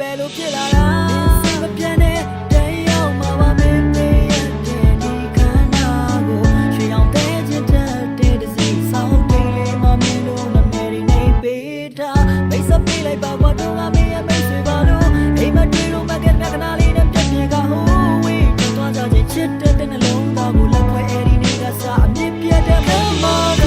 ပဲလို့ဖြစ်လာတာစိတ်မပြတ်နဲ့တဲ့ရောက်မှာပါမင်းပေးရတဲ့ဒီခန္ဓာကိုချေအောင်တဲ့ချစ်တဲ့ဒီစိတ်ဆောင်တင်လေးမမင်းတို့မမေရီနေပေးတာမိတ်ဆက်ပေးလိုက်ပါဘာတော့မင်းရဲ့မိတ်ဆွေပါလို့အိမ်မတွေ့လို့မကက်ခဏလေးနဲ့ပြည့်ပြည့်ကဟိုးဝေးတော့ကြချင်ချစ်တဲ့နှလုံးသားကိုလက်ဖွဲ့အဲ့ဒီနေကစားအမြင့်ပြတ်တဲ့မောင်မောင်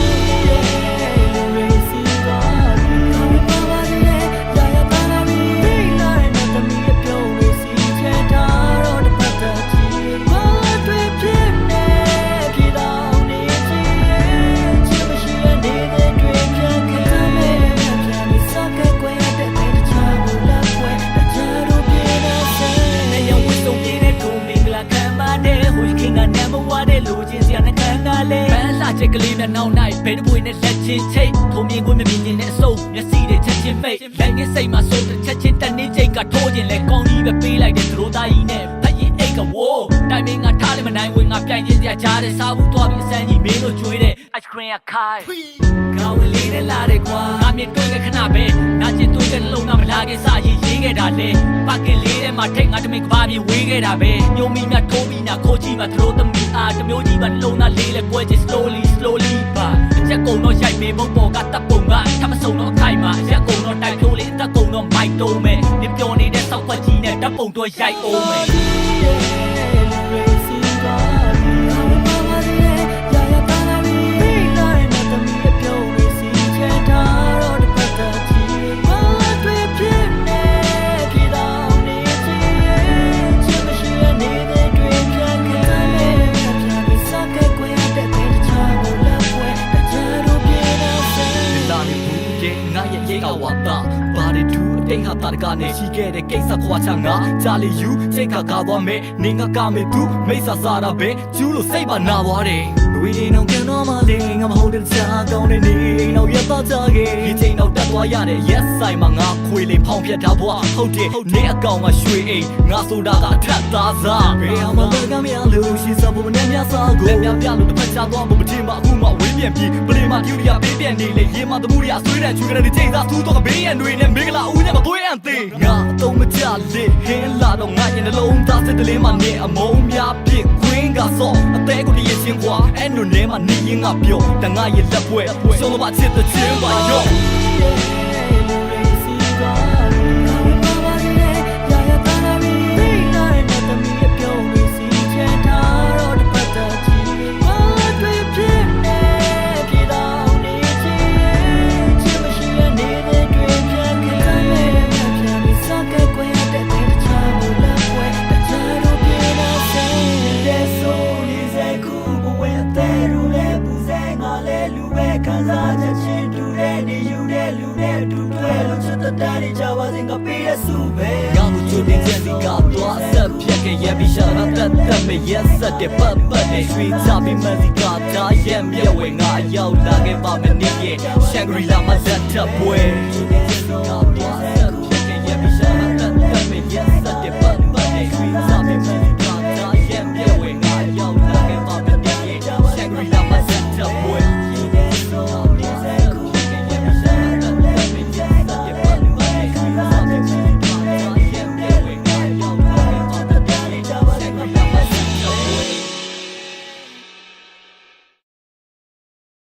ချက်ကလေးနဲ့နောက်နိုင်ဘယ်တပွေနဲ့လက်ချင်းချိတ်ထုံမြင်ခွင့်မမြင်ခြင်းနဲ့အစုံမျက်စိတွေချက်ချင်းဖိတ်လက်ငယ်စိတ်မှာစိုးတဲ့ချက်ချင်းတနေ့ချိတ်ကထိုးခြင်းလဲကောင်းကြီးပဲပေးလိုက်တဲ့သရိုးသားကြီးနဲ့ဖက်ရင်အိတ်ကဝိုးတိုင်မင်းကထားလိုက်မနိုင်ဝင်ငါပြိုင်ခြင်းစရာကြားတဲ့စားဘူးသွားပြီးအစမ်းကြီးမင်းတို့ကျွေးတဲ့ ice cream ကခိုင်းကောင်းဝင်လေးနဲ့လာတယ်ကွာငါမြင်တွေ့တဲ့ခဏပဲနာကျင်တွေ့တဲ့လုံးကမလာခဲ့စားရေးခဲ့တာလေပကင်လေးထဲမှာထိတ်ငါတမင်ကဘာပြေဝေးခဲ့တာပဲညိုမီမြထိုးပြီးနာခိုးကြည့်မှသရိုးသမီးအားတမျိုးကြီးမှလုံးသားလေးလဲကွဲချင် slowly ပါရက်ကုံတော့ရိုက်မေဘုံပေါ်ကတပ်ပုံကထမဆုံတော့အခိုင်မှာရက်ကုံတော့တိုက်ဖြိုးလေတက်ကုံတော့မိုက်တုံးမယ်ညပြောနေတဲ့စောက်ခွက်ကြီးနဲ့တပ်ပုံတော့ရိုက်အောင်မယ်တိတ်ဟာတာကနေရှိခဲ့တဲ့ကိစ္စခွာချငါဂျာလီယူစိတ်ခါကားသွားမယ်နေငါကမေသူမိတ်ဆာစားတာပဲကျူးလို့စိတ်ပါနာသွားတယ်ဝီဒီနောင်ကန်တော့မလေးငါမဟုတ်တဲ့ချာကောင်းတဲ့နေနောက်ရတော့ကြခဲ့ဒီချိန်တော့တက်သွားရတဲ့ yes ဆိုင်မှာငါခွေလေးဖောင်းပြတ်ထားဘွားဟုတ်တယ်နေအကောင်မှာရွှေအိမ်ငါဆိုတာကအထက်သားစားဘယ်မှာလဲကမရလို့ရှိစားဖို့မနဲ့များစားကိုလက်များပြလို့တစ်ဖက်ချသွားဖို့မထင်ပါအခုမှဝေးပြန်ပြီးပလီမာပြူရီယာပေးပြန်နေလေရေမသမှုရီယာဆွေးတဲ့ချွေကနေချိန်စားသူ့တော့ဘေးရန်တွေနဲ့မင်္ဂလာဦးနဲ့မသွေးရန်သေးငါအတော့မကြလေဟင်းလာတော့ငါရင်နှလုံးသားစစ်တလေးမှနေအမုံများပြစ်ခွင်းကစောအသေးကိုတည်းချင်းကွာအဲ့နိုနဲမှနေရင်ငါပြောတငါရဲ့လက်ပွဲဆုံးမချစ်တဲ့ချင်းပါရောDaddy Java zinga pira sube Gamu chudi jendi ka twa sab phyak ke ye bi shara tat tat me yes sat de pat pat de shwi cha bi mazi ka da ye mye we nga yaw la ke ba me ni ye Shangri-La ma that up boy